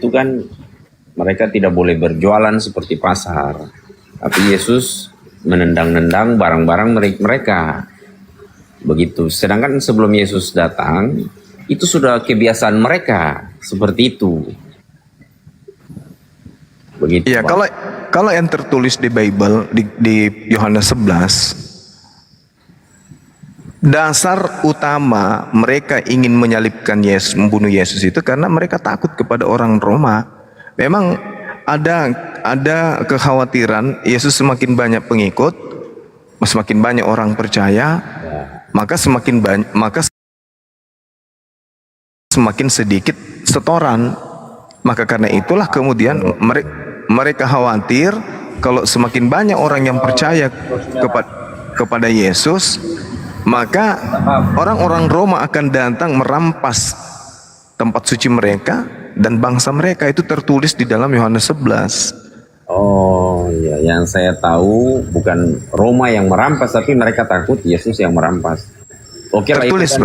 itu kan mereka tidak boleh berjualan seperti pasar. Tapi Yesus menendang-nendang barang-barang mereka. Begitu. Sedangkan sebelum Yesus datang, itu sudah kebiasaan mereka seperti itu. Begitu. Iya, kalau yang tertulis di Bible di Yohanes 11, dasar utama mereka ingin menyalibkan Yesus, membunuh Yesus itu karena mereka takut kepada orang Roma. Memang ada kekhawatiran Yesus semakin banyak pengikut, semakin banyak orang percaya, maka semakin sedikit setoran. Maka karena itulah kemudian mereka khawatir kalau semakin banyak orang yang percaya kepada Yesus, maka orang-orang Roma akan datang merampas tempat suci mereka dan bangsa mereka. Itu tertulis di dalam Yohanes 11. Oh iya, yang saya tahu bukan Roma yang merampas, tapi mereka takut Yesus yang merampas. Oke lah, Tertulis,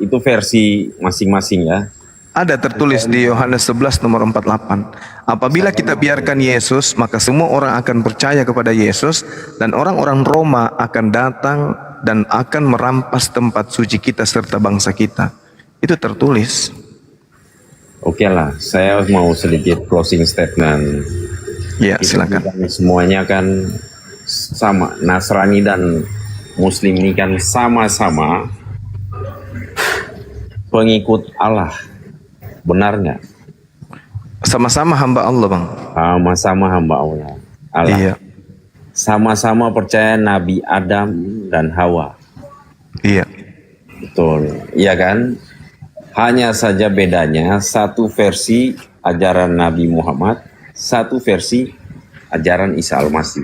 itu kan versi masing-masing ya. Ada tertulis di Yohanes 11 nomor 48. Apabila kita biarkan Yesus, maka semua orang akan percaya kepada Yesus, dan orang-orang Roma akan datang dan akan merampas tempat suci kita serta bangsa kita. Itu tertulis. Oke lah, saya mau sedikit closing statement. Ya, silakan. Semuanya kan sama, Nasrani dan Muslim ini kan sama-sama pengikut Allah. Benar nggak? Sama-sama hamba Allah, Bang. Sama-sama hamba Allah. Iya. Sama-sama percaya Nabi Adam dan Hawa. Iya. Betul. Iya kan? Hanya saja bedanya satu versi ajaran Nabi Muhammad, satu versi ajaran Isa Al-Masih.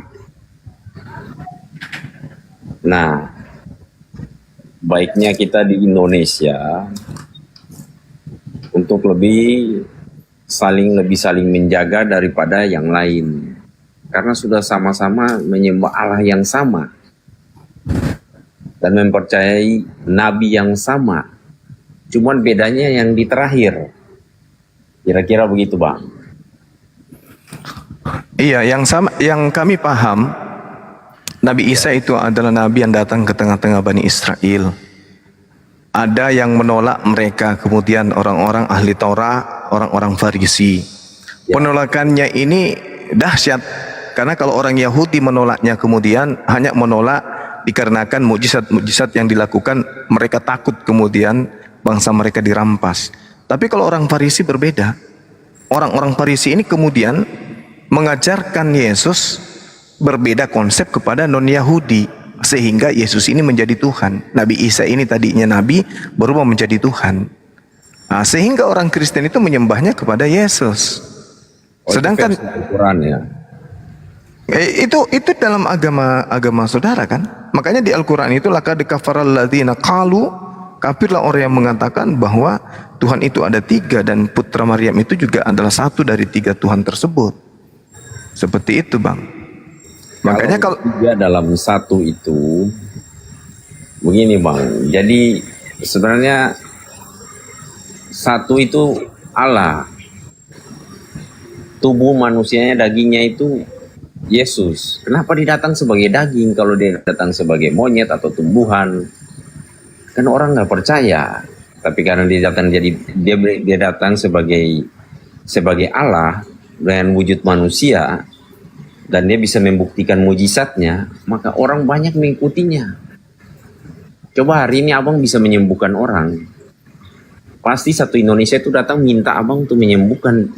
Nah, baiknya kita di Indonesia untuk lebih saling menjaga daripada yang lain, karena sudah sama-sama menyembah Allah yang sama dan mempercayai Nabi yang sama. Cuman bedanya yang di terakhir. Kira-kira begitu, Bang. Iya, yang kami paham, Nabi Isa itu adalah Nabi yang datang ke tengah-tengah Bani Israel. Ada yang menolak mereka, kemudian orang-orang ahli Taurat, orang-orang Farisi. Penolakannya ini dahsyat, karena kalau orang Yahudi menolaknya kemudian hanya menolak dikarenakan mukjizat-mukjizat yang dilakukan, mereka takut kemudian bangsa mereka dirampas. Tapi kalau orang Farisi berbeda. Orang-orang Farisi ini kemudian mengajarkan Yesus berbeda konsep kepada non-Yahudi, sehingga Yesus ini menjadi Tuhan. Nabi Isa ini tadinya Nabi, berubah menjadi Tuhan. Nah, sehingga orang Kristen itu menyembahnya kepada Yesus. Sedangkan itu Al-Quran ya. Itu dalam agama saudara kan. Makanya di Al-Quran itu laqad kafaral ladzina qalu, kafirlah orang yang mengatakan bahwa Tuhan itu ada 3 dan putra Maryam itu juga adalah satu dari 3 Tuhan tersebut. Seperti itu, Bang. Makanya kalau 3 dalam 1 itu begini, Bang. Jadi sebenarnya 1 itu Allah. Tubuh manusianya, dagingnya itu Yesus. Kenapa dia datang sebagai daging kalau dia datang sebagai monyet atau tumbuhan? Kan orang nggak percaya. Tapi karena dia datang sebagai Allah dengan wujud manusia dan dia bisa membuktikan mujizatnya, maka orang banyak mengikutinya. Coba hari ini abang bisa menyembuhkan orang, pasti satu Indonesia itu datang minta abang untuk menyembuhkan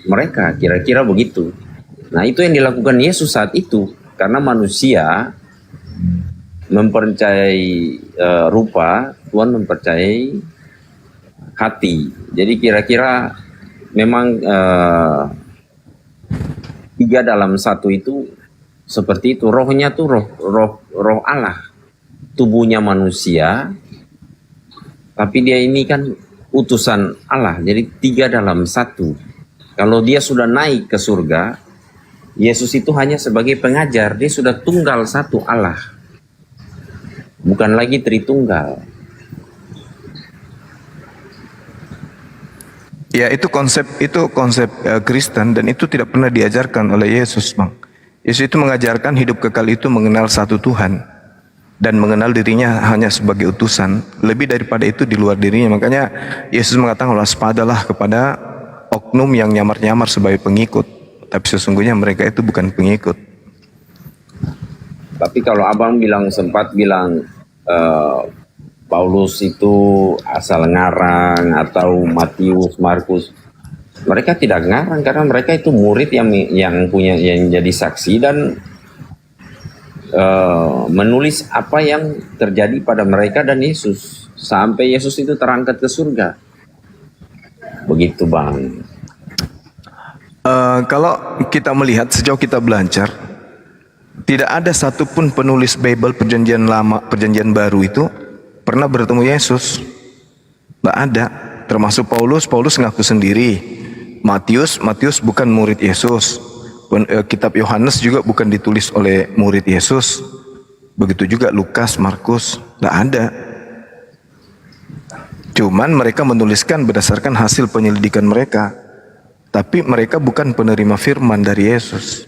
mereka, kira-kira begitu. Nah, itu yang dilakukan Yesus saat itu, karena manusia mempercayai rupa, Tuhan mempercayai hati. Jadi kira-kira memang 3 dalam 1 itu seperti itu. Rohnya tuh roh Allah, tubuhnya manusia, tapi dia ini kan utusan Allah. Jadi 3 dalam 1. Kalau dia sudah naik ke surga, Yesus itu hanya sebagai pengajar. Dia sudah tunggal satu Allah, bukan lagi Tritunggal. Ya itu konsep Kristen, dan itu tidak pernah diajarkan oleh Yesus, Bang. Yesus itu mengajarkan hidup kekal itu mengenal satu Tuhan dan mengenal dirinya hanya sebagai utusan. Lebih daripada itu di luar dirinya. Makanya Yesus mengatakan, waspadalah kepada oknum yang nyamar-nyamar sebagai pengikut, tapi sesungguhnya mereka itu bukan pengikut. Tapi kalau abang sempat bilang Paulus itu asal ngarang atau Matius, Markus, mereka tidak ngarang karena mereka itu murid yang jadi saksi dan menulis apa yang terjadi pada mereka dan Yesus sampai Yesus itu terangkat ke surga. Begitu, Bang. Kalau kita melihat sejauh kita belajar, tidak ada satupun penulis Bible perjanjian lama, perjanjian baru itu pernah bertemu Yesus. Tidak ada. Termasuk Paulus ngaku sendiri. Matius bukan murid Yesus. Kitab Yohanes juga bukan ditulis oleh murid Yesus. Begitu juga Lukas, Markus, tidak ada. Cuman mereka menuliskan berdasarkan hasil penyelidikan mereka. Tapi mereka bukan penerima firman dari Yesus.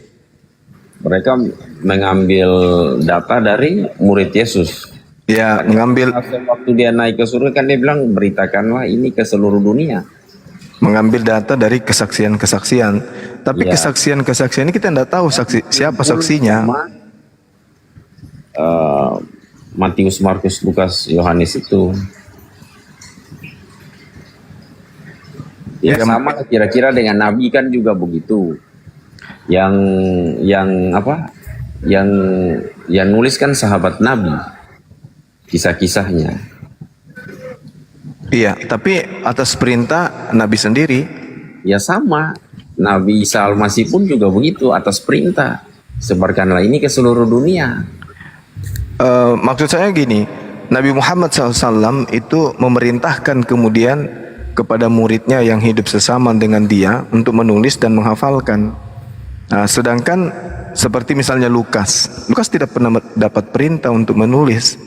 Mereka mengambil data dari murid Yesus. Ya, mengambil waktu dia naik ke surga kan dia bilang beritakanlah ini ke seluruh dunia. Mengambil data dari kesaksian-kesaksian. Tapi Ya. kesaksian-kesaksian ini kita tidak tahu siapa saksinya. Matius, Markus, Lukas, Yohanes itu. Ya, sama kira-kira dengan Nabi kan juga begitu. Yang nulis kan sahabat Nabi, kisah-kisahnya. Iya, tapi atas perintah Nabi sendiri. Ya sama, Nabi Isa Al-Masih pun juga begitu, atas perintah. Sebarkanlah ini ke seluruh dunia. Maksud saya gini, Nabi Muhammad SAW itu memerintahkan kemudian kepada muridnya yang hidup sesama dengan dia untuk menulis dan menghafalkan. Nah, sedangkan seperti misalnya Lukas tidak pernah dapat perintah untuk menulis.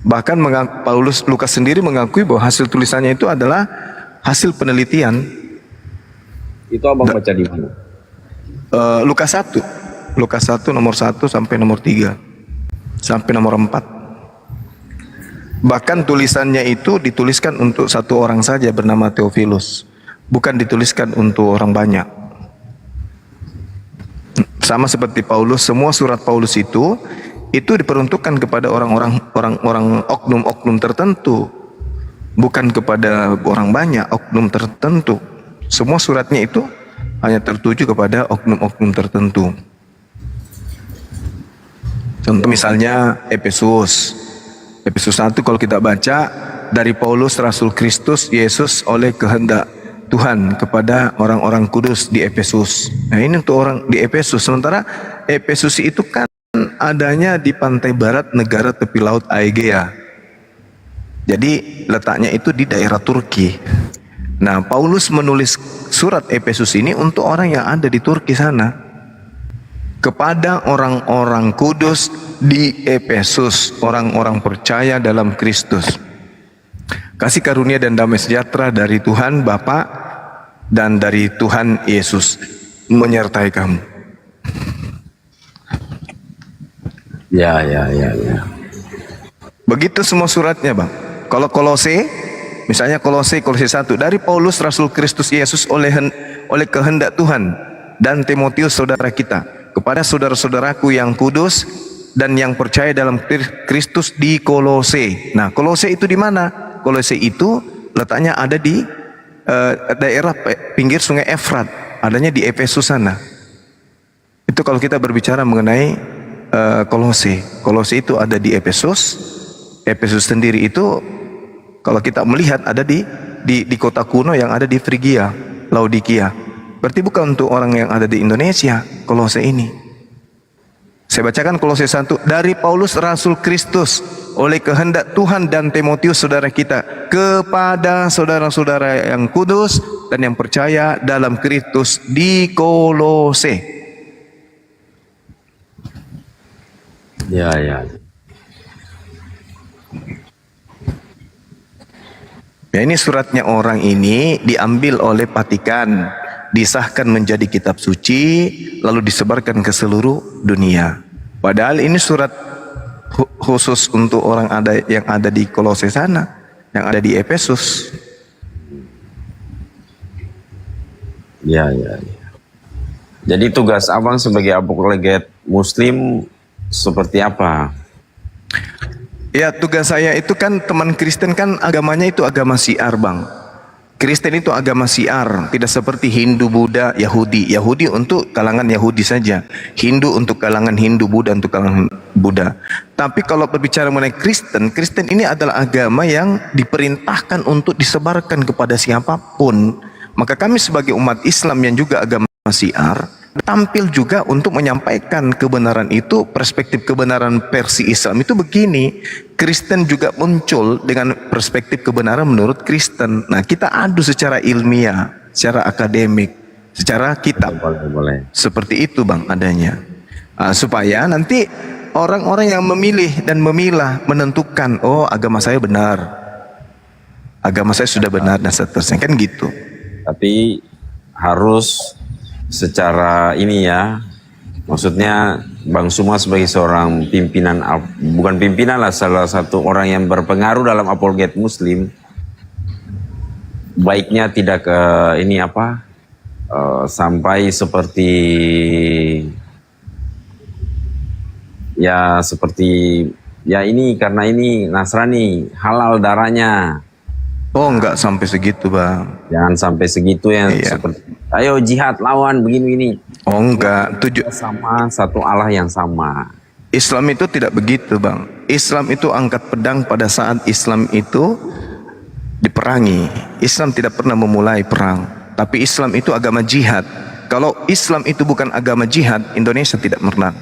Bahkan Lukas sendiri mengakui bahwa hasil tulisannya itu adalah hasil penelitian. Itu abang baca di mana? Lukas 1 nomor 1 sampai nomor 3 sampai nomor 4. Bahkan tulisannya itu dituliskan untuk satu orang saja bernama Theophilus, bukan dituliskan untuk orang banyak. Sama seperti Paulus, semua surat Paulus itu diperuntukkan kepada orang-orang oknum-oknum tertentu, bukan kepada orang banyak, oknum tertentu. Semua suratnya itu hanya tertuju kepada oknum-oknum tertentu. Contoh misalnya Efesus 1 kalau kita baca, dari Paulus Rasul Kristus Yesus oleh kehendak Tuhan kepada orang-orang kudus di Efesus. Nah, ini untuk orang di Efesus. Sementara Efesus itu kan adanya di pantai barat negara tepi laut Aegea. Jadi letaknya itu di daerah Turki. Nah, Paulus menulis surat Efesus ini untuk orang yang ada di Turki sana, kepada orang-orang kudus di Efesus, orang-orang percaya dalam Kristus. Kasih karunia dan damai sejahtera dari Tuhan Bapa dan dari Tuhan Yesus menyertai kamu. Ya. Begitu semua suratnya, Bang. Kalau Kolose, misalnya Kolose 1, dari Paulus Rasul Kristus Yesus oleh kehendak Tuhan, dan Timotius saudara kita, kepada saudara-saudaraku yang kudus dan yang percaya dalam Kristus di Kolose. Nah, Kolose itu di mana? Kolose itu letaknya ada di daerah pinggir sungai Efrat, adanya di Efesus sana. Itu kalau kita berbicara mengenai Kolose. Kolose itu ada di Efesus. Efesus sendiri itu kalau kita melihat ada di kota kuno yang ada di Frigia, Laodikia. Berarti bukan untuk orang yang ada di Indonesia, Kolose ini. Saya bacakan Kolose 1. Dari Paulus Rasul Kristus oleh kehendak Tuhan dan Timotius saudara kita, kepada saudara-saudara yang kudus dan yang percaya dalam Kristus di Kolose. Ya. Ya, ini suratnya orang ini diambil oleh Vatikan, disahkan menjadi kitab suci, lalu disebarkan ke seluruh dunia. Padahal ini surat khusus untuk orang yang ada di Kolose sana, yang ada di Efesus. Ya, ya, ya. Jadi tugas abang sebagai apologet Muslim seperti apa? Ya, tugas saya itu kan, teman Kristen kan agamanya itu agama syiar, Bang. Kristen itu agama syiar, tidak seperti Hindu, Buddha, Yahudi. Yahudi untuk kalangan Yahudi saja, Hindu untuk kalangan Hindu, Buddha untuk kalangan Buddha. Tapi kalau berbicara mengenai Kristen, Kristen ini adalah agama yang diperintahkan untuk disebarkan kepada siapapun. Maka kami sebagai umat Islam yang juga agama syiar, tampil juga untuk menyampaikan kebenaran itu. Perspektif kebenaran versi Islam itu begini, Kristen juga muncul dengan perspektif kebenaran menurut Kristen. Nah, kita adu secara ilmiah, secara akademik, secara kitab. Boleh. Seperti itu, Bang, adanya. Supaya nanti orang-orang yang memilih dan memilah menentukan, oh, agama saya benar, agama saya sudah benar, dan seterusnya, kan gitu. Tapi harus secara ini ya, maksudnya Bang Suma sebagai seorang pimpinan, bukan pimpinan lah, salah satu orang yang berpengaruh dalam apologet Muslim, baiknya tidak ke ini apa, sampai seperti ya, seperti ya ini, karena ini Nasrani halal darahnya. Oh, enggak sampai segitu, Bang. Jangan sampai segitu yang seperti ayo jihad lawan begini-begini. Oh, enggak. Sama satu Allah yang sama. Islam itu tidak begitu, Bang. Islam itu angkat pedang pada saat Islam itu diperangi. Islam tidak pernah memulai perang, tapi Islam itu agama jihad. Kalau Islam itu bukan agama jihad, Indonesia tidak menang.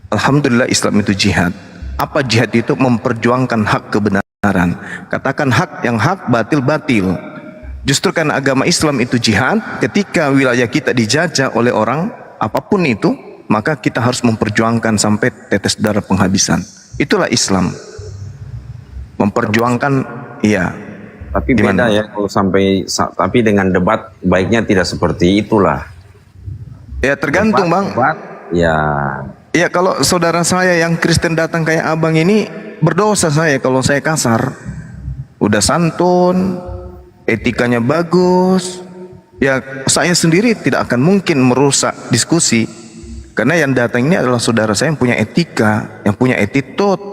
Alhamdulillah Islam itu jihad. Apa jihad itu? Memperjuangkan hak kebenaran. Katakan hak yang hak, batil batil. Justru karena agama Islam itu jihad, ketika wilayah kita dijajah oleh orang apapun itu, maka kita harus memperjuangkan sampai tetes darah penghabisan. Itulah Islam. Memperjuangkan, iya. Tapi Gimana? beda ya kalau sampai, tapi dengan debat baiknya tidak seperti itulah. Ya tergantung, Bang. Debat, ya. Ya, kalau saudara saya yang Kristen datang kayak abang ini, berdosa saya kalau saya kasar. Udah santun, etikanya bagus, ya saya sendiri tidak akan mungkin merusak diskusi. Karena yang datang ini adalah saudara saya yang punya etika, yang punya attitude,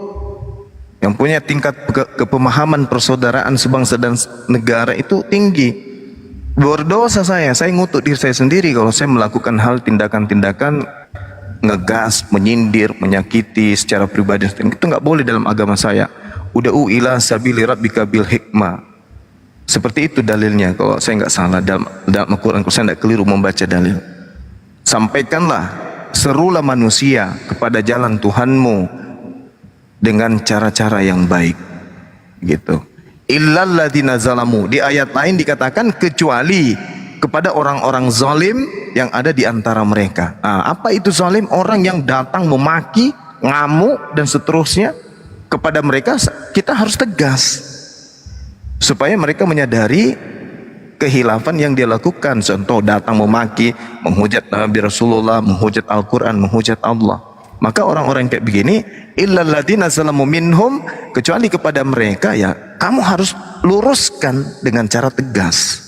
yang punya tingkat kepemahaman persaudaraan sebangsa dan negara itu tinggi. Berdosa saya ngutuk diri saya sendiri kalau saya melakukan hal tindakan-tindakan ngegas, menyindir, menyakiti secara pribadi. Itu nggak boleh dalam agama saya. Uda'u ila sabili rabbika bil hikmah. Seperti itu dalilnya kalau saya nggak salah dalam Al-Quran, kalau saya nggak keliru membaca dalil. Sampaikanlah, serulah manusia kepada jalan Tuhanmu dengan cara-cara yang baik, gitu. Illal ladzina zalamu. Di ayat lain dikatakan kecuali kepada orang-orang zalim yang ada di antara mereka. Apa itu zalim? Orang yang datang memaki, ngamuk dan seterusnya. Kepada mereka kita harus tegas supaya mereka menyadari kehilafan yang dia lakukan. Contoh datang memaki, menghujat Nabi Rasulullah, menghujat Al-Quran, menghujat Allah. Maka orang-orang kayak begini, illal ladzina zalamu minhum, kecuali kepada mereka, ya kamu harus luruskan dengan cara tegas.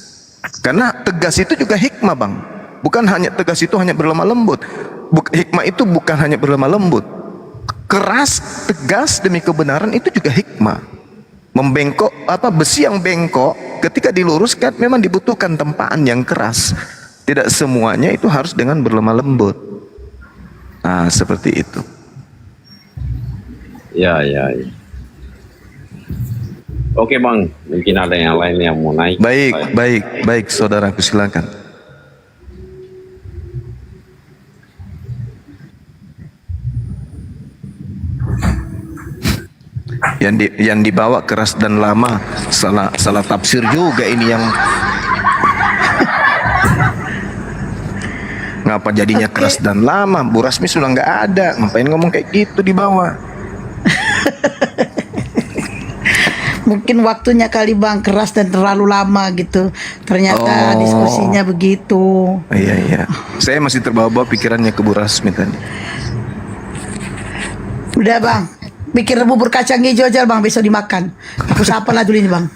Karena tegas itu juga hikmah, Bang. Bukan hanya tegas itu hanya berlemah lembut. Hikmah itu bukan hanya berlemah lembut. Keras, tegas demi kebenaran itu juga hikmah. Membengkok, besi yang bengkok ketika diluruskan memang dibutuhkan tempaan yang keras. Tidak semuanya itu harus dengan berlemah lembut. Seperti itu. Ya. Oke, Bang, mungkin ada yang lain yang mau naik. Baik, saudaraku, silakan. Yang dibawa keras dan lama, salah tafsir juga ini yang ngapa jadinya keras dan lama. Bu Rasmi sudah nggak ada, ngapain ngomong kayak gitu di bawah? mungkin waktunya kali Bang keras dan terlalu lama gitu. Ternyata Oh. diskusinya begitu. Iya, iya. Saya masih terbawa-bawa pikirannya ke Bu Rasmi tadi. Udah Bang, bikin bubur kacang hijau aja Bang, besok dimakan. Aku sapa lah dulu ini Bang.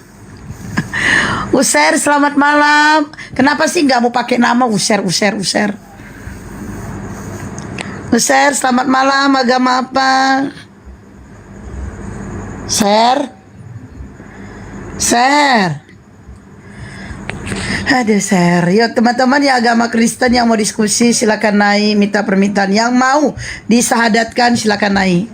User, selamat malam. Kenapa sih nggak mau pakai nama User? User, selamat malam. Agama apa? Ser. Aduh Ser. Yuk teman-teman yang agama Kristen yang mau diskusi silakan naik, minta permintaan. Yang mau disahadatkan silakan naik.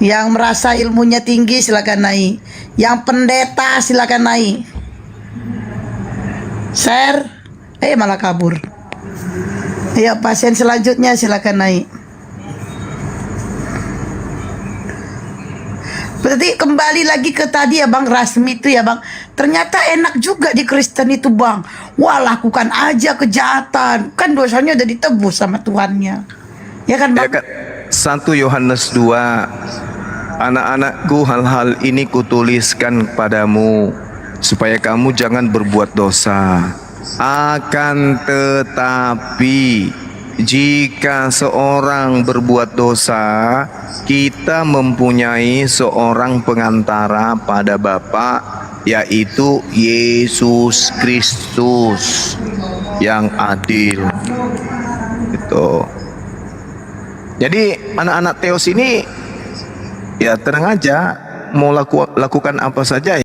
Yang merasa ilmunya tinggi silakan naik. Yang pendeta silakan naik. Ser. Malah kabur. Ayo pasien selanjutnya silakan naik. Berarti kembali lagi ke tadi ya Bang, Rasmi itu ya Bang. Ternyata enak juga di Kristen itu Bang. Wah, lakukan aja kejahatan. Kan dosanya udah ditebus sama Tuhannya. Ya kan Ya Bang? kan, 1 Yohanes 2, anak-anakku, hal-hal ini kutuliskan kepadamu supaya kamu jangan berbuat dosa. Akan tetapi jika seorang berbuat dosa, kita mempunyai seorang pengantara pada Bapa, yaitu Yesus Kristus yang adil. Itu. Jadi anak-anak Theos ini ya tenang aja, mau lakukan apa saja